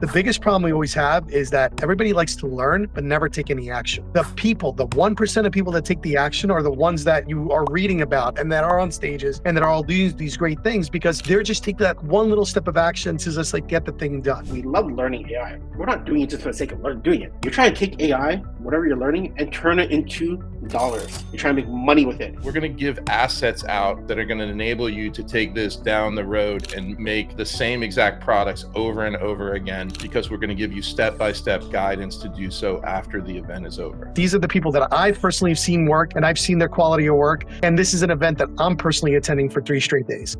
The biggest problem we always have is that everybody likes to learn, but never take any action. The people, the 1% of people that take the action are the ones that you are reading about and that are on stages and that are all doing these great things because they're just taking that one little step of action to just like get the thing done. We love learning AI. We're not doing it just for the sake of doing it. You're trying to take AI, whatever you're learning, and turn it into dollars. You're trying to make money with it. We're going to give assets out that are going to enable you to take this down the road and make the same exact products over and over again, because we're going to give you step-by-step guidance to do so after the event is over. These are the people that I personally have seen work, and I've seen their quality of work. And this is an event that I'm personally attending for 3 straight days.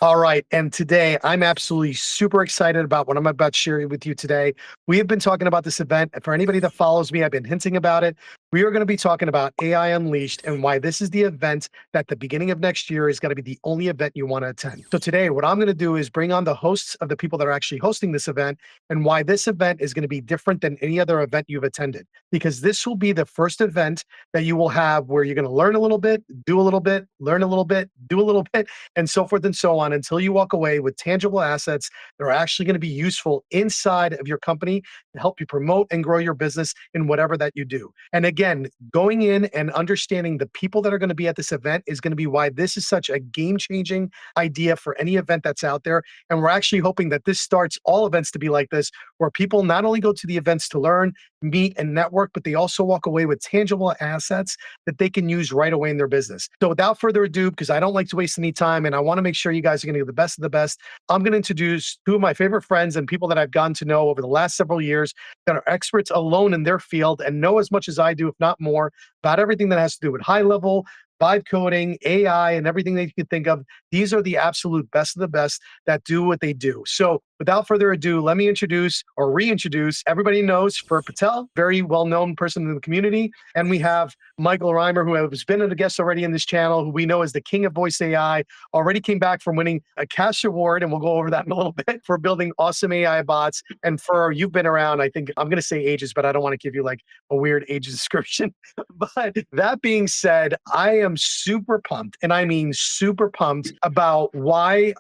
All right. And today I'm absolutely super excited about what I'm about to share with you today. We have been talking about this event. For anybody that follows me, I've been hinting about it. We are going to be talking about AI Unleashed and why this is the event that the beginning of next year is going to be the only event you want to attend. So today, what I'm going to do is bring on the hosts of the people that are actually hosting this event and why this event is going to be different than any other event you've attended, because this will be the first event that you will have where you're going to learn a little bit, do a little bit, learn a little bit, do a little bit, and so forth and so on until you walk away with tangible assets that are actually going to be useful inside of your company to help you promote and grow your business in whatever that you do. And again, going in and understanding the people that are going to be at this event is going to be why this is such a game-changing idea for any event that's out there. And we're actually hoping that this starts all events to be like this, where people not only go to the events to learn, meet, and network, but they also walk away with tangible assets that they can use right away in their business. So without further ado, because I don't like to waste any time and I want to make sure you guys are going to get the best of the best, I'm going to introduce 2 of my favorite friends and people that I've gotten to know over the last several years that are experts alone in their field and know as much as I do, if not more, about everything that has to do with high level vibe coding, AI, and everything that you can think of. These are the absolute best of the best that do what they do. So without further ado, let me introduce or reintroduce. Everybody knows for PATEL, very well-known person in the community. And we have Michael REIMER, who has been a guest already in this channel, who we know is the king of voice AI, already came back from winning a cash award, and we'll go over that in a little bit, for building awesome AI bots. And for, you've been around, I think, I'm going to say ages, but I don't want to give you like a weird age description. But that being said, I am super pumped, and I mean super pumped about why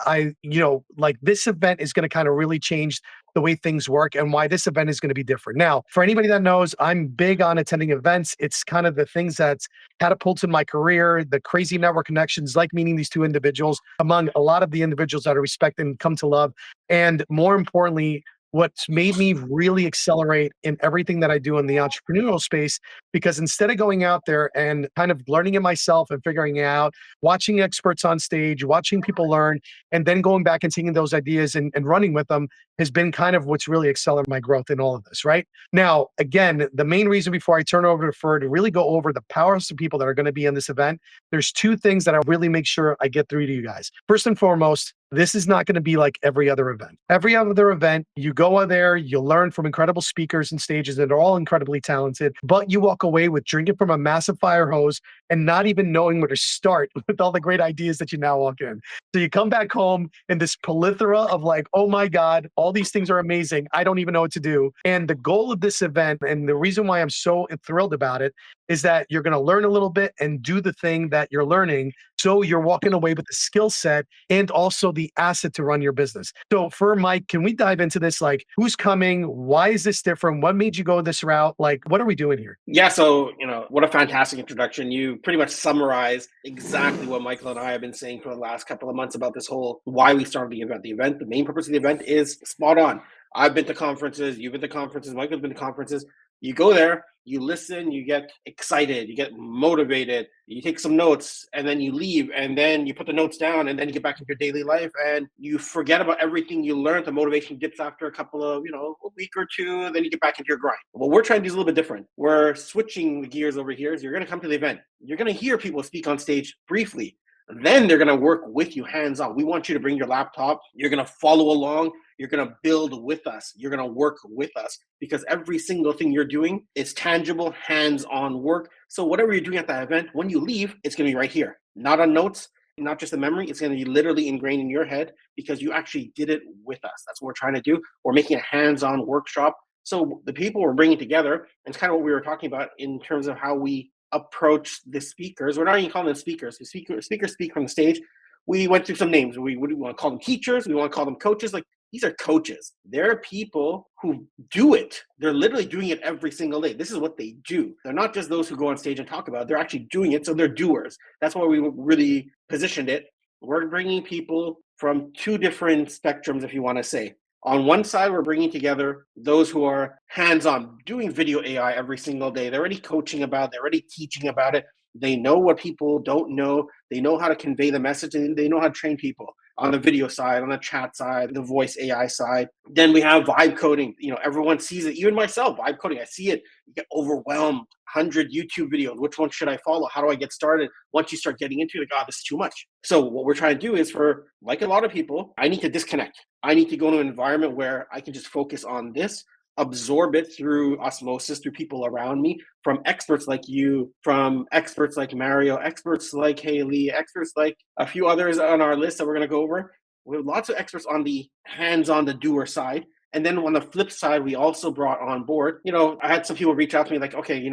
like this event is going to kind of really change the way things work and why this event is going to be different. Now, for anybody that knows, I'm big on attending events. It's kind of the things that's catapulted my career, the crazy network connections, like meeting these 2 individuals among a lot of the individuals that I respect and come to love. And more importantly, what's made me really accelerate in everything that I do in the entrepreneurial space, because instead of going out there and kind of learning it myself and figuring it out, watching experts on stage, watching people learn, and then going back and taking those ideas and running with them has been kind of what's really accelerated my growth in all of this, right? Now, again, the main reason before I turn over to Fer to really go over the powers of people that are going to be in this event, there's 2 things that I really make sure I get through to you guys. First and foremost, this is not going to be like every other event. Every other event, you go out there, you learn from incredible speakers and stages that are all incredibly talented, but you walk away with drinking from a massive fire hose and not even knowing where to start with all the great ideas that you now walk in. So you come back home in this plethora of like, oh my God, all these things are amazing. I don't even know what to do. And the goal of this event, and the reason why I'm so thrilled about it, is that you're going to learn a little bit and do the thing that you're learning. So you're walking away with the skill set and also the asset to run your business. So for Mike, can we dive into this? Like, who's coming? Why is this different? What made you go this route? Like, what are we doing here? Yeah, so, what a fantastic introduction. You pretty much summarized exactly what Michael and I have been saying for the last couple of months about this whole why we started the event. The event, the main purpose of the event is spot on. I've been to conferences, you've been to conferences, Michael's been to conferences. You go there, you listen, you get excited, you get motivated, you take some notes, and then you leave, and then you put the notes down, and then you get back into your daily life, and you forget about everything you learned. The motivation dips after a couple of, a week or 2, and then you get back into your grind. What we're trying to do is a little bit different. We're switching the gears over here. So you're going to come to the event. You're going to hear people speak on stage briefly. Then they're going to work with you hands-on. We want you to bring your laptop. You're going to follow along. You're going to build with us. You're going to work with us, because every single thing you're doing is tangible, hands-on work. So whatever you're doing at that event, when you leave, it's going to be right here. Not on notes, not just a memory. It's going to be literally ingrained in your head because you actually did it with us. That's what we're trying to do. We're making a hands-on workshop. So the people we're bringing together, and it's kind of what we were talking about in terms of how we approach the speakers. We're not even calling them speakers. The speakers speak from the stage. We went through some names. We want to call them teachers. We want to call them coaches. Like, These are coaches. They're people who do it. They're literally doing it every single day. This is what they do. They're not just those who go on stage and talk about it. They're actually doing it. So they're doers. That's why we really positioned it. We're bringing people from two different spectrums, if you want to say. On one side, we're bringing together those who are hands-on, doing video AI every single day. They're already coaching about it. They're already teaching about it. They know what people don't know. They know how to convey the message, and they know how to train people on the video side, on the chat side, the voice AI side. Then we have vibe coding. Everyone sees it. Even myself, vibe coding, I see it. You get overwhelmed. 100 YouTube videos. Which one should I follow? How do I get started? Once you start getting into it, this is too much. So what we're trying to do is, for like a lot of people, I need to disconnect. I need to go to an environment where I can just focus on this, absorb it through osmosis, through people around me, from experts like you, from experts like Mario, experts like Haley, experts like a few others on our list that we're going to go over. We have lots of experts on the hands-on, the doer side. And then on the flip side, we also brought on board, I had some people reach out to me like, okay,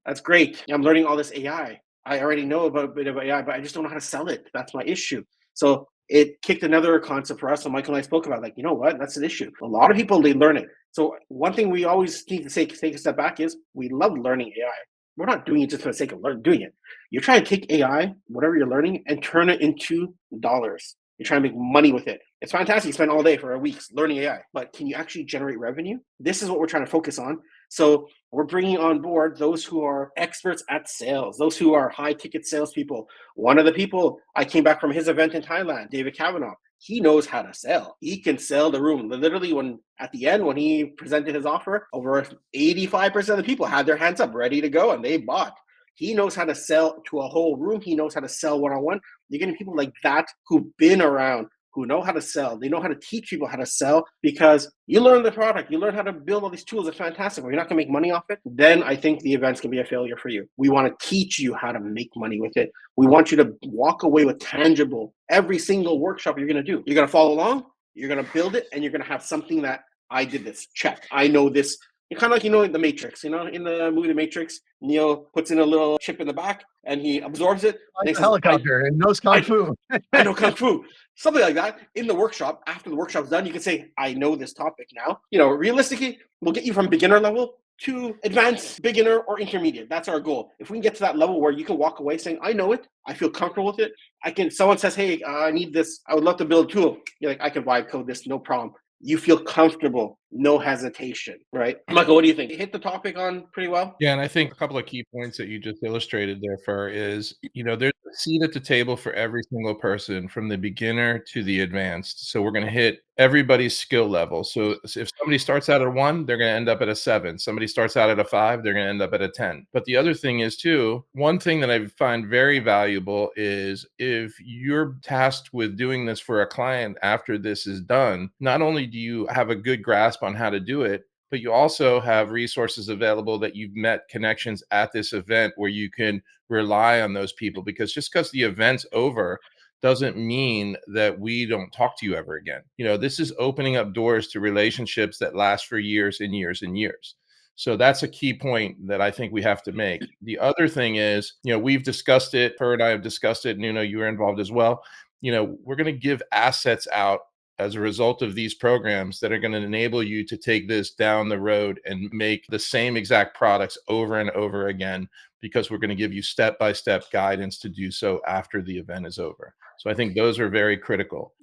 that's great. I'm learning all this AI. I already know about a bit of AI, but I just don't know how to sell it. That's my issue. So it kicked another concept for us. So Michael and I spoke about, like, that's an issue. A lot of people, they learn it. So one thing we always need to take a step back is, we love learning AI. We're not doing it just for the sake of doing it. You're trying to take AI, whatever you're learning, and turn it into dollars. You're trying to make money with it. It's fantastic. You spend all day for a week learning AI, but can you actually generate revenue? This is what we're trying to focus on. So we're bringing on board those who are experts at sales, those who are high ticket salespeople. One of the people, I came back from his event in Thailand, David Kavanaugh. He knows how to sell. He can sell the room. Literally, at the end, when he presented his offer, over 85% of the people had their hands up, ready to go, and they bought. He knows how to sell to a whole room. He knows how to sell one-on-one. You're getting people like that who've been around, who know how to sell. They know how to teach people how to sell, because you learn the product, you learn how to build all these tools. It's fantastic. But you're not going to make money off it, then I think the event's going to be a failure for you. We want to teach you how to make money with it. We want you to walk away with tangible. Every single workshop you're going to do, you're going to follow along, you're going to build it, and you're going to have something that, I did this, check. I know this. You're kind of like, The Matrix, in the movie The Matrix, Neo puts in a little chip in the back and he absorbs it. Like and a helicopter and knows Kung Fu. I know Kung Fu. Something like that. In the workshop, after the workshop's done, you can say, I know this topic now. Realistically, we'll get you from beginner level to advanced, beginner, or intermediate. That's our goal. If we can get to that level where you can walk away saying, I know it, I feel comfortable with it. Someone says, hey, I need this. I would love to build a tool. You're like, I can vibe code this, no problem. You feel comfortable, no hesitation, right? Michael, what do you think? You hit the topic on pretty well? Yeah, and I think a couple of key points that you just illustrated there, Fer, is, there's a seat at the table for every single person, from the beginner to the advanced. So we're going to hit everybody's skill level. So if somebody starts out at a 1, they're going to end up at a 7. Somebody starts out at a 5, they're going to end up at a 10. But the other thing is, too, one thing that I find very valuable is, if you're tasked with doing this for a client after this is done, not only do you have a good grasp on how to do it, but you also have resources available that you've met connections at this event where you can rely on those people. Because just because the event's over doesn't mean that we don't talk to you ever again. This is opening up doors to relationships that last for years and years and years. So that's a key point that I think we have to make. The other thing is, we've discussed it, Fer and I have discussed it, and you were involved as well. We're going to give assets out as a result of these programs that are going to enable you to take this down the road and make the same exact products over and over again, because we're going to give you step-by-step guidance to do so after the event is over. So I think those are very critical.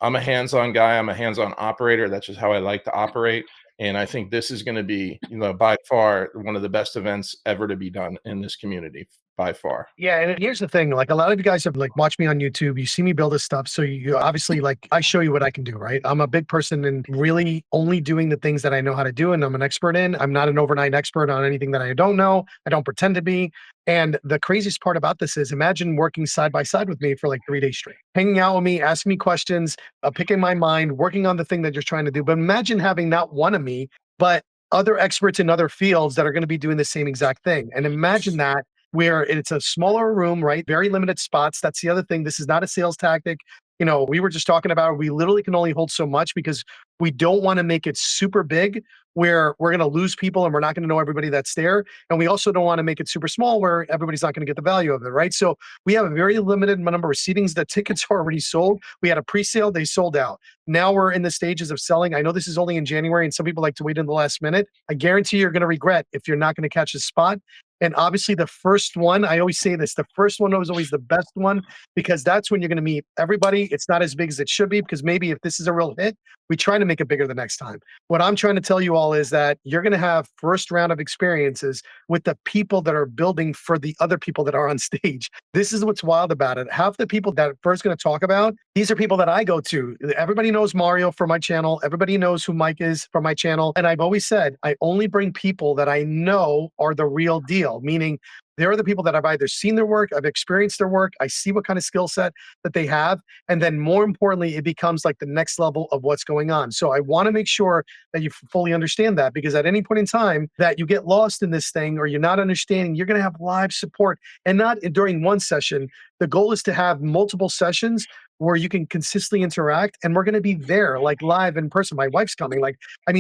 I'm a hands-on guy. I'm a hands-on operator. That's just how I like to operate. And I think this is going to be, by far one of the best events ever to be done in this community, by far. Yeah. And here's the thing, like, a lot of you guys have watched me on YouTube. You see me build this stuff. So you obviously, I show you what I can do, right? I'm a big person in really only doing the things that I know how to do, and I'm an expert in. I'm not an overnight expert on anything that I don't know. I don't pretend to be. And the craziest part about this is, imagine working side by side with me for 3 days straight, hanging out with me, asking me questions, picking my mind, working on the thing that you're trying to do. But imagine having not one of me, but other experts in other fields that are going to be doing the same exact thing. And imagine that, where it's a smaller room, right? Very limited spots. That's the other thing. This is not a sales tactic. we were just talking about, we literally can only hold so much because we don't want to make it super big where we're going to lose people and we're not going to know everybody that's there. And we also don't want to make it super small where everybody's not going to get the value of it, right? So we have a very limited number of seatings. The tickets are already sold. We had a pre-sale, they sold out. Now we're in the stages of selling. I know this is only in January and some people like to wait in the last minute. I guarantee you're going to regret if you're not going to catch a spot. And obviously the first one, I always say this, the first one was always the best one because that's when you're going to meet everybody. It's not as big as it should be because maybe if this is a real hit, we try to make it bigger the next time. What I'm trying to tell you all is that you're going to have first round of experiences with the people that are building for the other people that are on stage. This is what's wild about it. Half the people that first going to talk about, these are people that I go to. Everybody knows Mario from my channel. Everybody knows who Mike is from my channel. And I've always said, I only bring people that I know are the real deal, meaning they're the people that I've either seen their work, I've experienced their work, I see what kind of skill set that they have. And then more importantly, it becomes like the next level of what's going on. So I want to make sure that you fully understand that because at any point in time that you get lost in this thing or you're not understanding, you're going to have live support and not during one session. The goal is to have multiple sessions where you can consistently interact and we're going to be there like live in person. My wife's coming.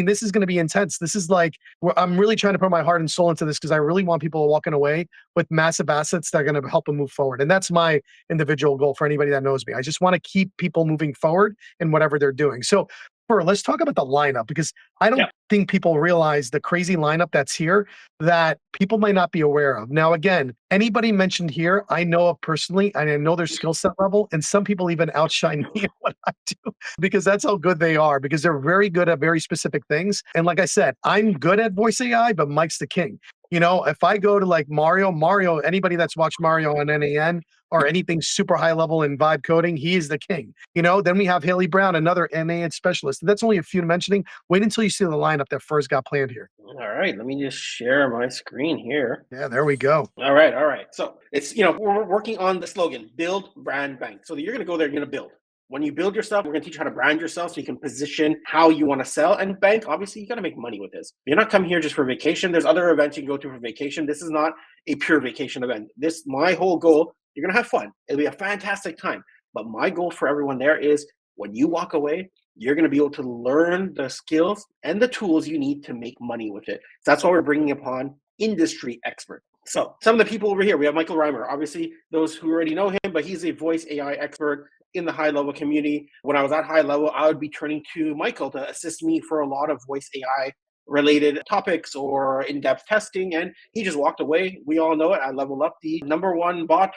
This is going to be intense. This is I'm really trying to put my heart and soul into this because I really want people walking away with massive assets that are going to help them move forward. And that's my individual goal for anybody that knows me. I just want to keep people moving forward in whatever they're doing. So let's talk about the lineup because I don't think people realize the crazy lineup that's here that people might not be aware of. Now, again, anybody mentioned here, I know of personally, and I know their skill set level, and some people even outshine me at what I do because that's how good they are because they're very good at very specific things. And like I said, I'm good at voice AI, but Mike's the king. If I go to like Mario, anybody that's watched Mario on NAN or anything super high level in vibe coding, he is the king. Then we have Haley Brown, another NAN specialist. That's only a few mentioning. Wait until you see the lineup that first got planned here. All right, let me just share my screen here. Yeah, there we go. All right. So it's, we're working on the slogan, build, brand, bank. So you're going to go there, you're going to build. When you build your stuff, we're going to teach you how to brand yourself so you can position how you want to sell. And bank, obviously, you got to make money with this. You're not coming here just for vacation. There's other events you can go to for vacation. This is not a pure vacation event. My whole goal, you're going to have fun. It'll be a fantastic time. But my goal for everyone there is when you walk away, you're going to be able to learn the skills and the tools you need to make money with it. So that's why we're bringing upon industry experts. So some of the people over here, we have Michael REIMER. Obviously, those who already know him, but he's a voice AI expert in the high level community. When I was at high level, I would be turning to Michael to assist me for a lot of voice AI related topics or in-depth testing, and he just walked away. We all know it. I leveled up the #1 bot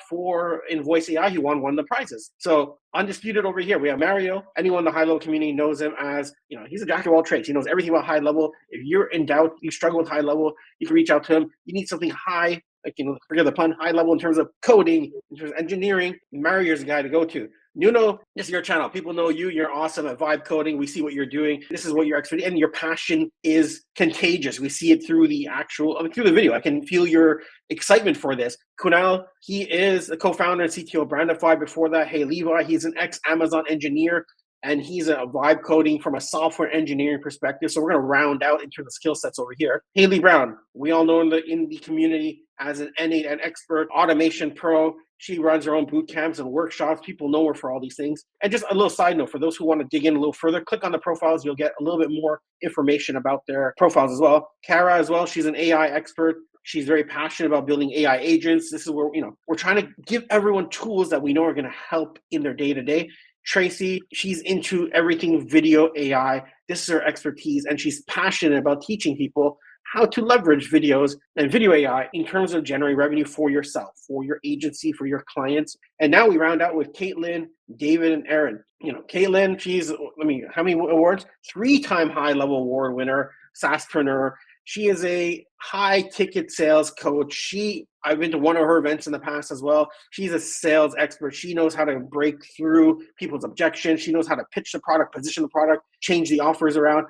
in voice AI. He won one of the prizes. So undisputed over here, we have Mario. Anyone in the high level community knows him as, he's a jack of all trades. He knows everything about high level. If you're in doubt, you struggle with high level, you can reach out to him. You need something high, forget the pun, high level in terms of coding, in terms of engineering. Mario's the guy to go to. Nuno, this is your channel. People know you. You're awesome at vibe coding. We see what you're doing. This is what you're expert in. And your passion is contagious. We see it through the video. I can feel your excitement for this. Kunal, he is the co-founder and CTO of Brandify. Before that, Hey Levi, he's an ex-Amazon engineer, and he's a vibe coding from a software engineering perspective. So we're going to round out into the skill sets over here. Haley Brown, we all know in the community as an N8 and expert automation pro. She runs her own boot camps and workshops. People know her for all these things. And just a little side note, for those who want to dig in a little further, click on the profiles. You'll get a little bit more information about their profiles as well. Kara as well, she's an AI expert. She's very passionate about building AI agents. This is where, we're trying to give everyone tools that we know are going to help in their day-to-day. Tracy, she's into everything video AI. This is her expertise, and she's passionate about teaching people how to leverage videos and video AI in terms of generating revenue for yourself, for your agency, for your clients. And now we round out with Caitlin, David, and Aaron. Caitlin, she's, how many awards? 3-time high-level award winner, SaaSpreneur. She is a high-ticket sales coach. I've been to one of her events in the past as well. She's a sales expert. She knows how to break through people's objections. She knows how to pitch the product, position the product, change the offers around,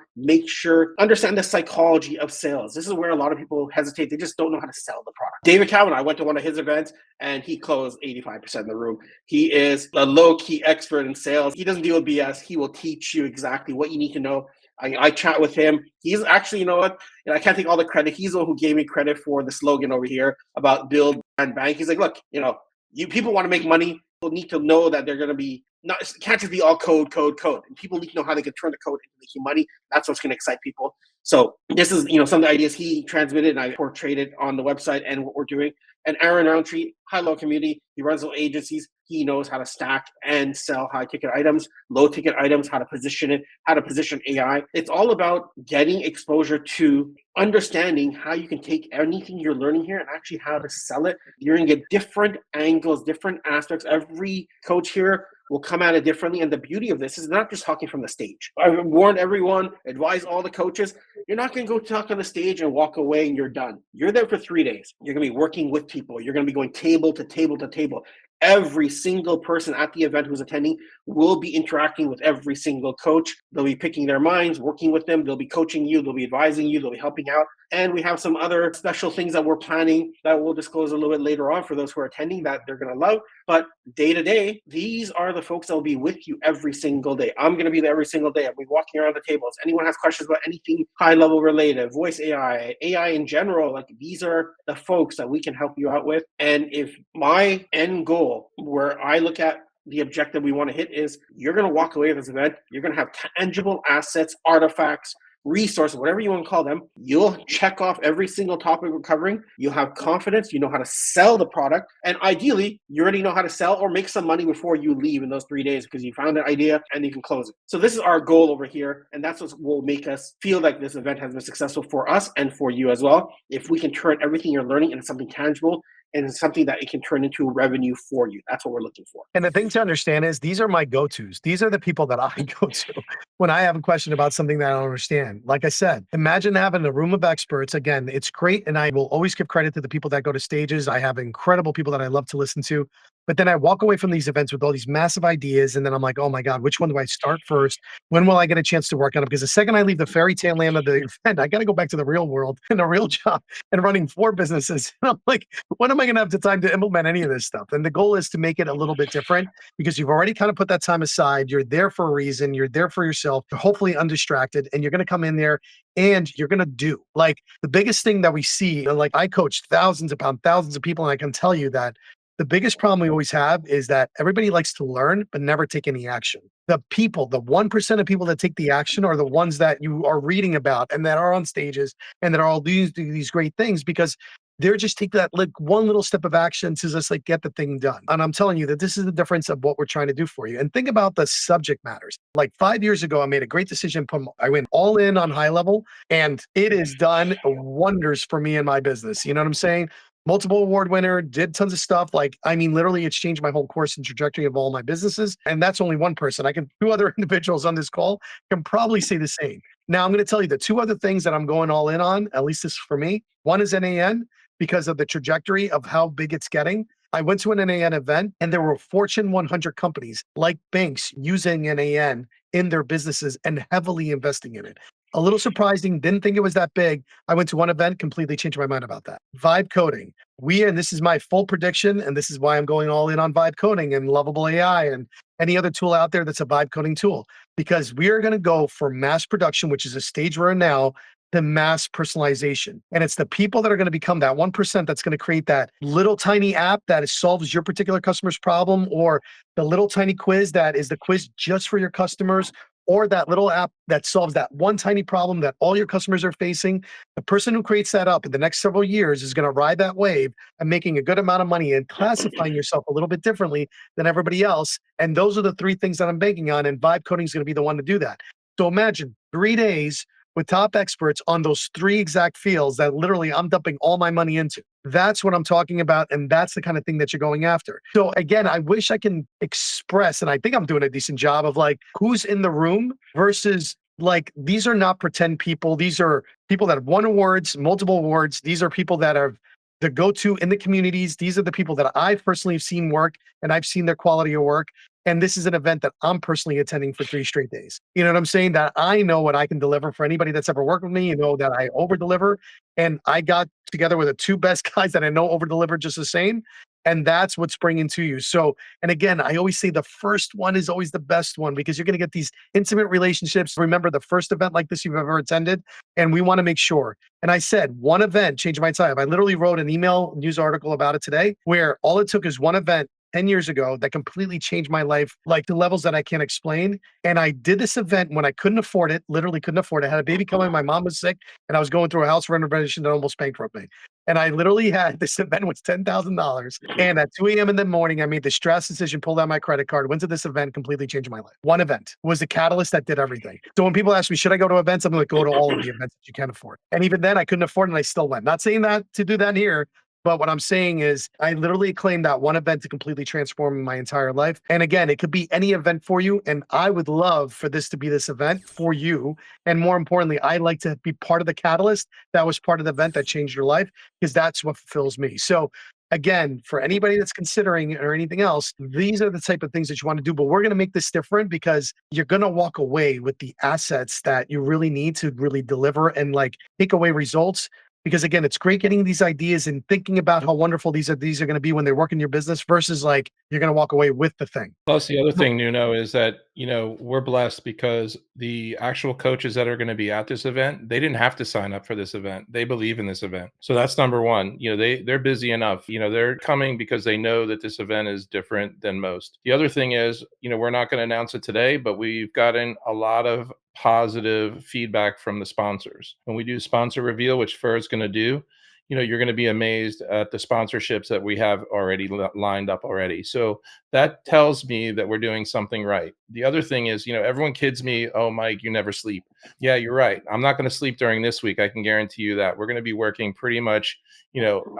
understand the psychology of sales. This is where a lot of people hesitate. They just don't know how to sell the product. David Calvin, I went to one of his events and he closed 85% of the room. He is a low-key expert in sales. He doesn't deal with BS. He will teach you exactly what you need to know. I chat with him. He's actually, I can't take all the credit. He's the one who gave me credit for the slogan over here about build and bank. He's like, look, you people want to make money. People need to know that they're going to be not, it can't just be all code. And people need to know how they can turn the code into making money. That's what's going to excite people. So this is, some of the ideas he transmitted and I portrayed it on the website and what we're doing. And Aaron Roundtree, high-low community, he runs those agencies. He knows how to stack and sell high-ticket items, low-ticket items, how to position it, how to position AI. It's all about getting exposure to understanding how you can take anything you're learning here and actually how to sell it. You're going to get different angles, different aspects. Every coach here will come at it differently. And the beauty of this is not just talking from the stage. I warned everyone, advise all the coaches, you're not going to go talk on the stage and walk away and you're done. You're there for 3 days. You're going to be working with people. You're going to be going table to table to table. Every single person at the event who's attending will be interacting with every single coach. They'll be picking their minds, working with them. They'll be coaching you. They'll be advising you. They'll be helping out. And we have some other special things that we're planning that we'll disclose a little bit later on for those who are attending that they're going to love. But day to day, these are the folks that will be with you every single day. I'm going to be there every single day. I'll be walking around the tables. Anyone has questions about anything high level related, voice AI, AI in general, like these are the folks that we can help you out with. And if my end goal, where I look at the objective we want to hit is you're going to walk away with this event, you're going to have tangible assets, artifacts, resources, whatever you want to call them. You'll check off every single topic we're covering. You'll have confidence. You know how to sell the product. And ideally, you already know how to sell or make some money before you leave in those 3 days because you found an idea and you can close it. So this is our goal over here. And that's what will make us feel like this event has been successful for us and for you as well. If we can turn everything you're learning into something tangible and something that it can turn into revenue for you. That's what we're looking for. And the thing to understand is these are my go-tos. These are the people that I go to when I have a question about something that I don't understand. Like I said, imagine having a room of experts. Again, it's great. And I will always give credit to the people that go to stages. I have incredible people that I love to listen to. But then I walk away from these events with all these massive ideas. And then I'm like, oh my God, which one do I start first? When will I get a chance to work on it? Because the second I leave the fairy tale land of the event, I got to go back to the real world and a real job and running 4 businesses. And I'm like, when am I going to have the time to implement any of this stuff? And the goal is to make it a little bit different because you've already kind of put that time aside. You're there for a reason. You're there for yourself. You're hopefully undistracted and you're going to come in there and you're going to do. Like the biggest thing that we see, like I coached thousands upon thousands of people, and I can tell you that the biggest problem we always have is that everybody likes to learn, but never take any action. The people, the 1% of people that take the action are the ones that you are reading about and that are on stages and that are all these great things because they're just take that like one little step of action to just like get the thing done. And I'm telling you that this is the difference of what we're trying to do for you. And think about the subject matters. Like 5 years ago, I made a great decision. I went all in on high level and it has done wonders for me and my business. You know what I'm saying? Multiple award winner, did tons of stuff. Like, I mean, literally it's changed my whole course and trajectory of all my businesses. And that's only one person. Two other individuals on this call can probably say the same. Now I'm going to tell you the 2 other things that I'm going all in on, at least this is for me. One is NAN because of the trajectory of how big it's getting. I went to an NAN event and there were Fortune 100 companies like banks using NAN in their businesses and heavily investing in it. A little surprising, didn't think it was that big. I went to one event, completely changed my mind about that. Vibe coding. And this is my full prediction, and this is why I'm going all in on vibe coding and Lovable AI and any other tool out there that's a vibe coding tool, because we are going to go for mass production, which is a stage we're in now, to mass personalization. And it's the people that are going to become that 1% that's going to create that little tiny app that solves your particular customer's problem, or the little tiny quiz that is the quiz just for your customers, or that little app that solves that one tiny problem that all your customers are facing. The person who creates that up in the next several years is going to ride that wave and making a good amount of money and classifying yourself a little bit differently than everybody else. And those are the 3 things that I'm banking on, and vibe coding is going to be the one to do that. So imagine 3 days with top experts on those 3 exact fields that literally I'm dumping all my money into. That's what I'm talking about. And that's the kind of thing that you're going after. So again, I wish I can express, and I think I'm doing a decent job of like who's in the room versus like, these are not pretend people. These are people that have won awards, multiple awards. These are people that are the go-to in the communities. These are the people that I personally have seen work and I've seen their quality of work. And this is an event that I'm personally attending for 3 straight days. You know what I'm saying? That I know what I can deliver. For anybody that's ever worked with me, you know that I over deliver. And I got together with the 2 best guys that I know over deliver just the same. And that's what's bringing to you. So, and again, I always say the first one is always the best one because you're going to get these intimate relationships. Remember the first event like this you've ever attended, and we want to make sure. And I said, one event changed my life. I literally wrote an email news article about it today where all it took is one event 10 years ago that completely changed my life, like to levels that I can't explain. And I did this event when I couldn't afford it, literally couldn't afford it. I had a baby coming, my mom was sick, and I was going through a house renovation that almost bankrupted me. And I literally had this event was $10,000. And at 2 a.m. in the morning, I made the stress decision, pulled out my credit card, went to this event, completely changed my life. One event was the catalyst that did everything. So when people ask me, should I go to events? I'm like, go to all of the events that you can afford. And even then, I couldn't afford it and I still went. Not saying that to do that here, but what I'm saying is I literally claimed that one event to completely transform my entire life. And again, it could be any event for you. And I would love for this to be this event for you. And more importantly, I like to be part of the catalyst that was part of the event that changed your life, because that's what fulfills me. So again, for anybody that's considering or anything else, these are the type of things that you want to do. But we're going to make this different because you're going to walk away with the assets that you really need to really deliver and like take away results. Because again, it's great getting these ideas and thinking about how wonderful these are going to be when they work in your business versus like you're going to walk away with the thing. Plus, the other thing, Nuno, is that, we're blessed because the actual coaches that are going to be at this event, they didn't have to sign up for this event. They believe in this event. So that's number one. They're busy enough. They're coming because they know that this event is different than most. The other thing is, we're not going to announce it today, but we've gotten a lot of positive feedback from the sponsors. When we do sponsor reveal, which Fer is going to do, you're going to be amazed at the sponsorships that we have already lined up already. So that tells me that we're doing something right. The other thing is, everyone kids me, oh, Mike, you never sleep. Yeah, you're right. I'm not going to sleep during this week. I can guarantee you that. We're going to be working pretty much,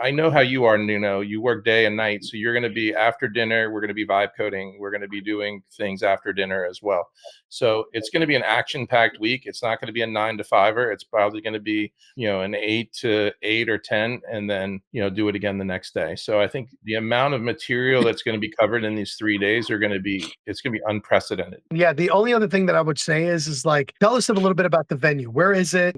I know how you are, Nuno. You work day and night. So you're going to be after dinner. We're going to be vibe coding. We're going to be doing things after dinner as well. So it's going to be an action-packed week. It's not going to be a 9 to 5er. It's probably going to be, an 8 to 8 or 10, and then, do it again the next day. So I think the amount of material that's going to be covered in these 3 days it's going to be unprecedented. Yeah. The only other thing that I would say is like, tell us a little bit about the venue. Where is it?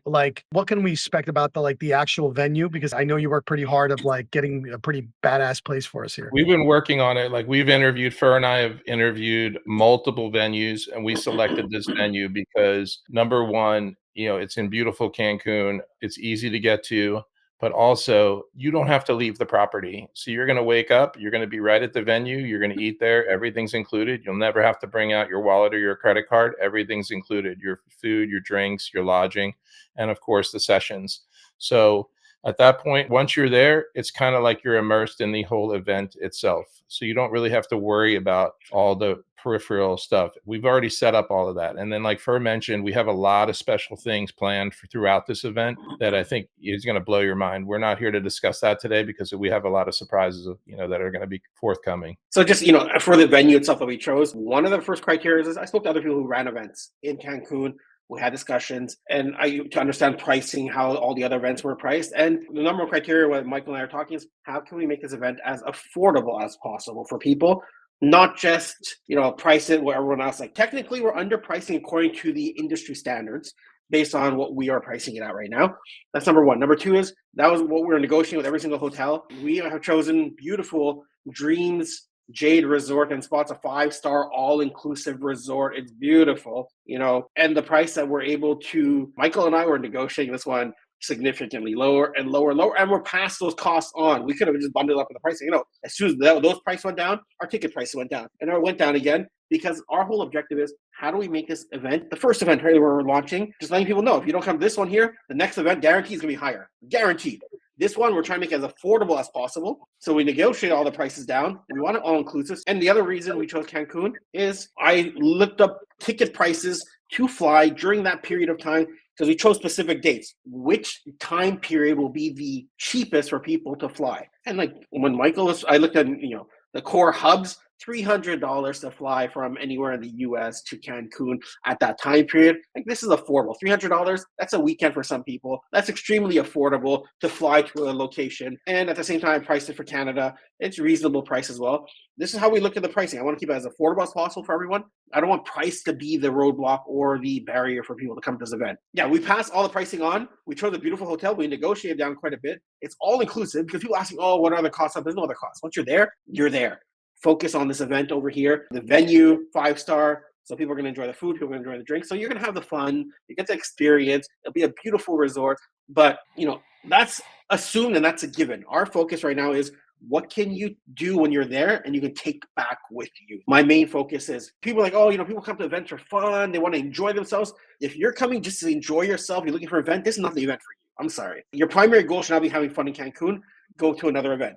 Like what can we expect about the actual venue? Because I know you work pretty hard of like getting a pretty badass place for us here. We've been working on it. Like Fer and I have interviewed multiple venues, and we selected this venue because number one, it's in beautiful Cancun. It's easy to get to, but also you don't have to leave the property. So you're going to wake up, you're going to be right at the venue, you're going to eat there. Everything's included. You'll never have to bring out your wallet or your credit card. Everything's included: your food, your drinks, your lodging, and of course the sessions. So at that point, once you're there, it's kind of like you're immersed in the whole event itself. So you don't really have to worry about all the peripheral stuff. We've already set up all of that. And then like Fer mentioned, we have a lot of special things planned throughout this event that I think is going to blow your mind. We're not here to discuss that today because we have a lot of surprises, that are going to be forthcoming. So just, for the venue itself that we chose, one of the first criteria is I spoke to other people who ran events in Cancun. We had discussions and to understand pricing, how all the other events were priced. And the number of criteria what Michael and I are talking is how can we make this event as affordable as possible for people? Not just, price it where everyone else, like technically we're underpricing according to the industry standards based on what we are pricing it at right now. That's number one. Number two is that was what we were negotiating with every single hotel. We have chosen beautiful Dreams Jade Resort and Spots, a 5-star all-inclusive resort. It's beautiful, and the price that we're able to, Michael and I were negotiating this one significantly lower and lower, and we're past those costs on. We could have just bundled up with the pricing. As soon as those prices went down, our ticket price went down, and it went down again because our whole objective is how do we make this event, the first event right, we're launching, just letting people know if you don't come to this one here, the next event guaranteed is going to be higher, guaranteed. This one, we're trying to make it as affordable as possible. So we negotiate all the prices down. We want it all inclusive. And the other reason we chose Cancun is I looked up ticket prices to fly during that period of time because we chose specific dates. Which time period will be the cheapest for people to fly? And like when I looked at, the core hubs, $300 to fly from anywhere in the US to Cancun at that time period. Like this is affordable. $300, that's a weekend for some people. That's extremely affordable to fly to a location. And at the same time, priced it for Canada. It's reasonable price as well. This is how we look at the pricing. I want to keep it as affordable as possible for everyone. I don't want price to be the roadblock or the barrier for people to come to this event. Yeah, we passed all the pricing on. We chose a beautiful hotel. We negotiated down quite a bit. It's all inclusive because people ask me, what are the costs? There's no other costs. Once you're there, you're there. Focus on this event over here. The venue, 5-star. So people are going to enjoy the food. People are going to enjoy the drink. So you're going to have the fun. You get the experience. It'll be a beautiful resort. But, that's assumed and that's a given. Our focus right now is What can you do when you're there and you can take back with you? My main focus is people are like, oh, people come to events for fun. They want to enjoy themselves. If you're coming just to enjoy yourself, you're looking for an event, this is not the event for you. I'm sorry. Your primary goal should not be having fun in Cancun. Go to another event.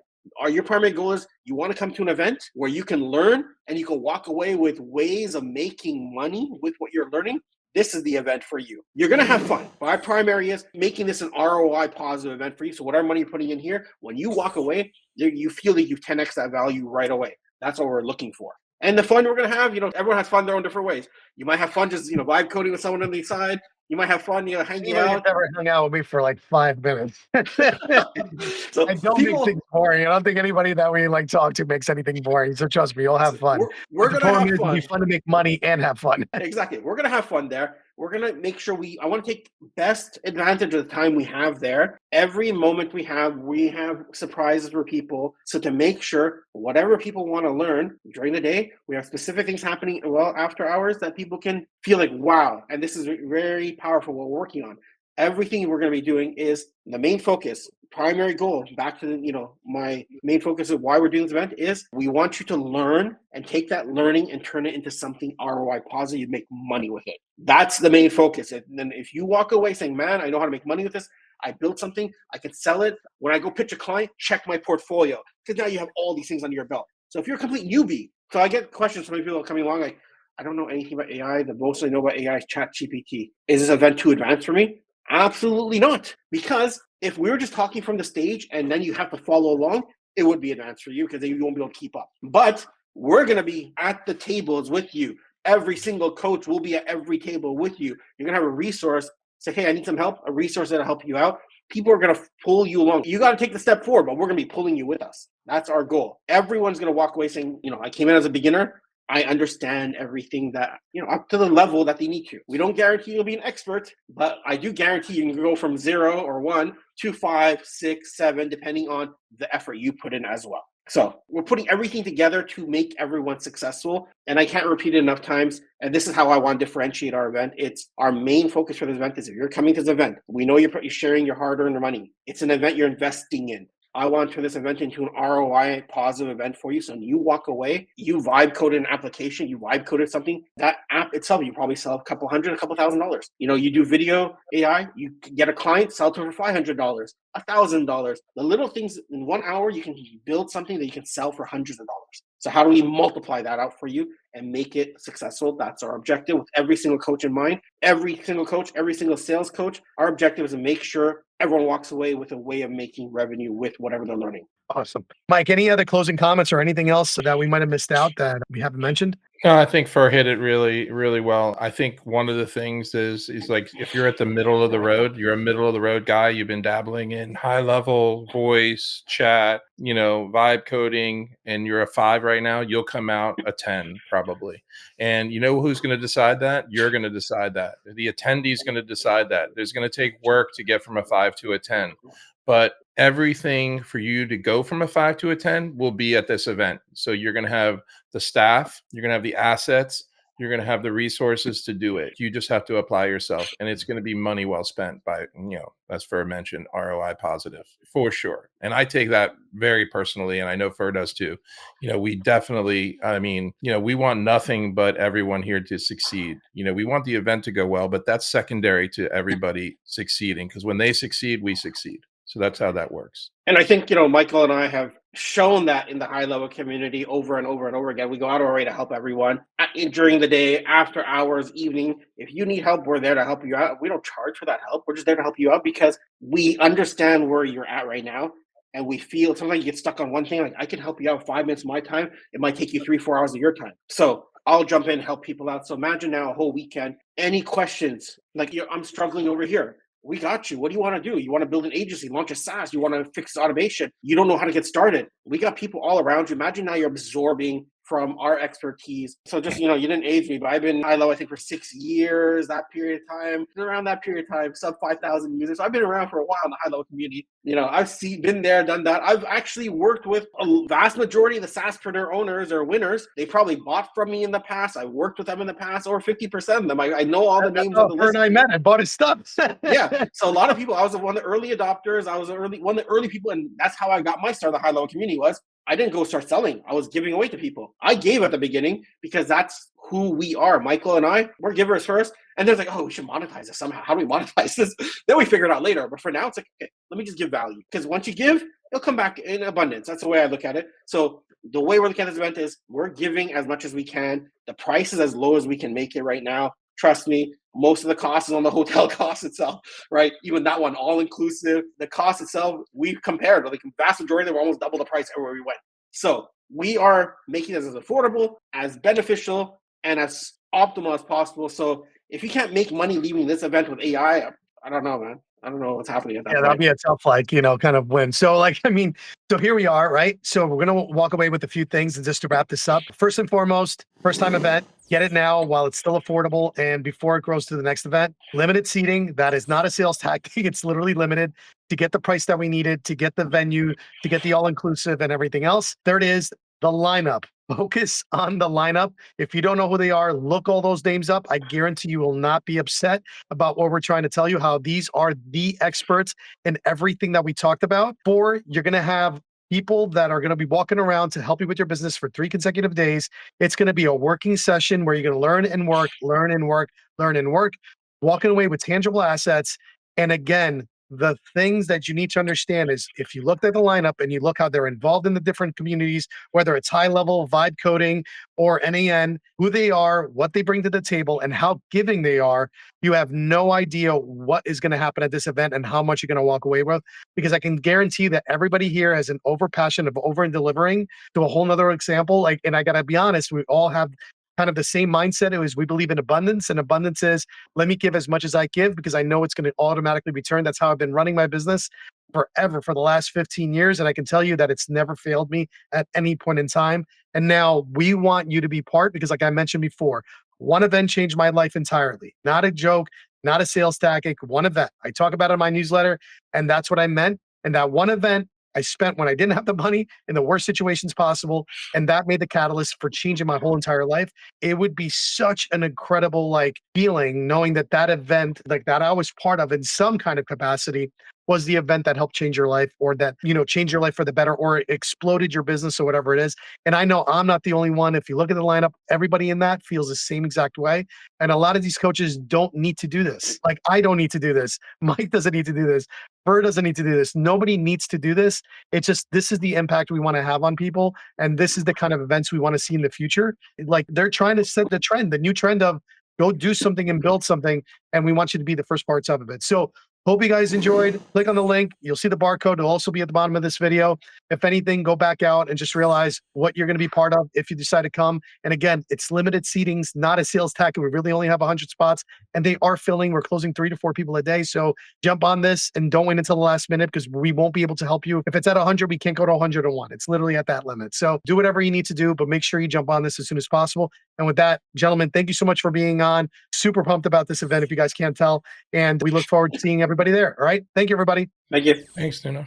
Your primary goal is you want to come to an event where you can learn and you can walk away with ways of making money with what you're learning. This is the event for you. You're going to have fun. My primary is making this an ROI positive event for you. So whatever money you're putting in here, when you walk away, you feel that you've 10x that value right away. That's what we're looking for. And the fun we're going to have, everyone has fun their own different ways. You might have fun just, vibe coding with someone on the side. You might have fun, hanging out. You've never hung out with me for like 5 minutes. So I don't make things boring. I don't think anybody that we talk to makes anything boring. So trust me, you'll have fun. We're going to have fun. It'll be fun to make money and have fun. Exactly. We're going to have fun there. We're going to make sure I want to take best advantage of the time we have there. Every moment we have surprises for people. So to make sure whatever people want to learn during the day, we have specific things happening after hours that people can feel like, wow. And this is very powerful what we're working on. Everything we're going to be doing is the main focus, primary goal, back to my main focus of why we're doing this event is we want you to learn and take that learning and turn it into something ROI positive, you make money with it. That's the main focus. And then if you walk away saying, man, I know how to make money with this, I built something, I can sell it. When I go pitch a client, check my portfolio. Because now you have all these things under your belt. So if you're a complete newbie, so I get questions from people coming along like, I don't know anything about AI. The most I know about AI is ChatGPT. Is this event too advanced for me? Absolutely not. Because if we were just talking from the stage and then you have to follow along, it would be advanced for you because then you won't be able to keep up. But we're going to be at the tables with you. Every single coach will be at every table with you. You're going to have a resource. Say, hey, I need some help. A resource that'll help you out. People are going to pull you along. You got to take the step forward, but we're going to be pulling you with us. That's our goal. Everyone's going to walk away saying, I came in as a beginner. I understand everything that, up to the level that they need to. We don't guarantee you'll be an expert, but I do guarantee you can go from 0 or 1 to 5, 6, 7, depending on the effort you put in as well. So we're putting everything together to make everyone successful. And I can't repeat it enough times. And this is how I want to differentiate our event. It's our main focus for this event is if you're coming to this event, we know you're sharing your hard-earned money. It's an event you're investing in. I want to turn this event into an ROI positive event for you. So when you walk away, you vibe coded an application, you vibe coded something, that app itself, you probably sell a couple $1,000. You do video AI, you get a client, sell to for $500, $1,000. The little things in 1 hour, you can build something that you can sell for hundreds of dollars. So how do we multiply that out for you and make it successful? That's our objective with every single coach in mind. Every single coach, every single sales coach, our objective is to make sure everyone walks away with a way of making revenue with whatever they're learning. Awesome. Mike, any other closing comments or anything else that we might have missed out that we haven't mentioned? No, I think Fur hit it really, really well. I think one of the things is like if you're at the middle of the road, you're a middle of the road guy, you've been dabbling in high level voice, chat, vibe coding, and you're a 5 right now, you'll come out a 10 probably. And you know who's going to decide that? You're going to decide that. The attendee's going to decide that. There's going to take work to get from a 5 to a 10. But everything for you to go from a 5 to a 10 will be at this event. So you're going to have the staff, you're going to have the assets, you're going to have the resources to do it. You just have to apply yourself, and it's going to be money well spent by, as Fur mentioned, ROI positive for sure. And I take that very personally, and I know Fur does too. We definitely, we want nothing but everyone here to succeed. We want the event to go well, but that's secondary to everybody succeeding, because when they succeed, we succeed. So that's how that works. And I think, Michael and I have shown that in the high level community over and over and over again. We go out of our way to help everyone during the day, after hours, evening. If you need help, we're there to help you out. We don't charge for that help. We're just there to help you out because we understand where you're at right now. And we feel sometimes you get stuck on one thing. Like, I can help you out 5 minutes of my time. It might take you 3-4 hours of your time. So I'll jump in and help people out. So imagine now a whole weekend. Any questions? Like, I'm struggling over here. We got you. What do you want to do? You want to build an agency, launch a SaaS. You want to fix automation. You don't know how to get started. We got people all around you. Imagine now you're absorbing from our expertise. So just, you didn't age me, but I've been high low, I think, for 6 years, that period of time. Around that period of time, sub 5,000 users. So I've been around for a while in the high low community. I've been there, done that. I've actually worked with a vast majority of the SaaSpreneur owners or winners. They probably bought from me in the past. I worked with them in the past, or 50% of them. I know all the names of the list. I met. I bought his stuff. Yeah. So a lot of people, I was one of the early adopters. I was one of the early people, and that's how I got my start in the high low community. Was I didn't go start selling. I was giving away to people. I gave at the beginning because that's who we are. Michael and I, we're givers first. And there's like, oh, we should monetize this somehow. How do we monetize this? Then we figure it out later. But for now, it's like, okay, let me just give value. Because once you give, it'll come back in abundance. That's the way I look at it. So the way we're looking at this event is we're giving as much as we can. The price is as low as we can make it right now. Trust me, most of the cost is on the hotel cost itself, right? Even that one, all inclusive. The cost itself, we've compared. Like the vast majority of them were almost double the price everywhere we went. So we are making this as affordable, as beneficial, and as optimal as possible. So if you can't make money leaving this event with AI, I don't know, man. I don't know what's happening at that point. That'll be a tough, kind of win. So so here we are, right? So we're going to walk away with a few things. And just to wrap this up, first and foremost, first time event, get it now while it's still affordable and before it grows to the next event. Limited seating. That is not a sales tactic. It's literally limited to get the price that we needed, to get the venue, to get the all-inclusive and everything else. Third is the lineup. Focus on the lineup. If you don't know who they are, look all those names up. I guarantee you will not be upset about what we're trying to tell you, how these are the experts in everything that we talked about. 4, you're going to have people that are going to be walking around to help you with your business for 3 consecutive days. It's going to be a working session where you're going to learn and work, learn and work, learn and work, walking away with tangible assets. And again, the things that you need to understand is if you looked at the lineup and you look how they're involved in the different communities, whether it's high level, vibe coding, or NAN, who they are, what they bring to the table, and how giving they are, you have no idea what is going to happen at this event and how much you're going to walk away with. Because I can guarantee that everybody here has an over passion of over and delivering to a whole nother example. And I got to be honest, we all have kind of the same mindset. It was, we believe in abundance, and abundance is, let me give as much as I give because I know it's going to automatically return. That's how I've been running my business forever for the last 15 years. And I can tell you that it's never failed me at any point in time. And now we want you to be part, because like I mentioned before, one event changed my life entirely. Not a joke, not a sales tactic, one event. I talk about it in my newsletter, and that's what I meant. And that one event I spent when I didn't have the money in the worst situations possible. And that made the catalyst for changing my whole entire life. It would be such an incredible feeling knowing that that event that I was part of in some kind of capacity was the event that helped change your life, or that, change your life for the better, or exploded your business, or whatever it is. And I know I'm not the only one. If you look at the lineup, everybody in that feels the same exact way. And a lot of these coaches don't need to do this. I don't need to do this. Mike doesn't need to do this. Bert doesn't need to do this. Nobody needs to do this. It's just, this is the impact we want to have on people. And this is the kind of events we want to see in the future. They're trying to set the trend, the new trend of go do something and build something. And we want you to be the first parts of it. So hope you guys enjoyed. Click on the link. You'll see the barcode. It'll also be at the bottom of this video. If anything, go back out and just realize what you're going to be part of if you decide to come. And again, it's limited seatings, not a sales tactic. We really only have 100 spots, and they are filling. We're closing 3 to 4 people a day. So jump on this and don't wait until the last minute, because we won't be able to help you. If it's at 100, we can't go to 101. It's literally at that limit. So do whatever you need to do, but make sure you jump on this as soon as possible. And with that, gentlemen, thank you so much for being on. Super pumped about this event, if you guys can't tell. And we look forward to seeing everybody there. All right. Thank you, everybody. Thank you. Thanks, Nuno.